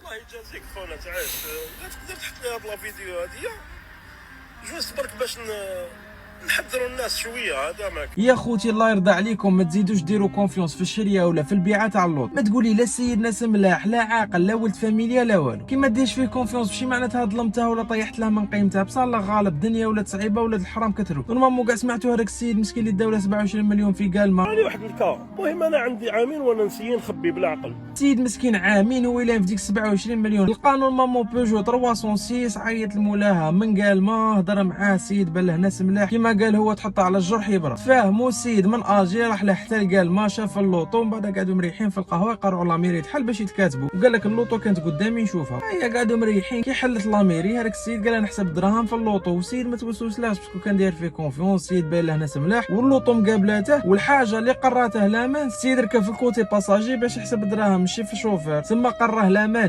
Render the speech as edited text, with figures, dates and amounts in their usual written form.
الله يجازيك خونا تعيش. لا تقدر تحط لي هاد لا فيديو هادية جوست برك باش نحذروا الناس شويه. هذا ماك يا خوتي الله يرضى عليكم، ما تزيدوش ديروا كونفيونس في الشريه ولا في البيعه تاع اللوط. ما تقولي لا سيد ناس ملاح لا عاقل لا ولد فاميليا لا والو. كي ما ديرش فيه كونفيونس ماشي معناتها ظلمته ولا طيحت له من قيمته. بصح الله غالب، الدنيا ولات صعيبه ولاد الحرام كثروا. نورمالمون كاع سمعتوا هذاك السيد مسكين اللي داو له 27 مليون في قالما. راني واحد الكا. المهم انا عندي عامين وانا نسيي نخبي بالعقل. سيد مسكين عامين ويلان في ديك 27 مليون. لقى نورمالمون بيجو 306 عيط المولاها من قال ما هضر معاه سيد بان له ناس ملاح كيما قال هو تحط على الجرح يبرد. فاهموا السيد من اجي راح له حتى قال ما شاف اللوطو. من بعد قعدوا مريحين في القهوه يقرعوا لاميري تحل باش يتكاتبوا. وقال لك اللوطو كانت قدامي نشوفها. هيا قعدوا مريحين كي حلت لاميري هذاك السيد قال انا نحسب دراهم في اللوطو. والسيد ما توسوسلاش باسكو كان داير فيه كونفيونس. السيد باين له ناس ملاح واللوطو مقابلاته. والحاجه اللي قراته لامان السيد ركب في الكوتي باساجي باش يحسب دراهم ماشي في الشوفير. ثم قراه لامان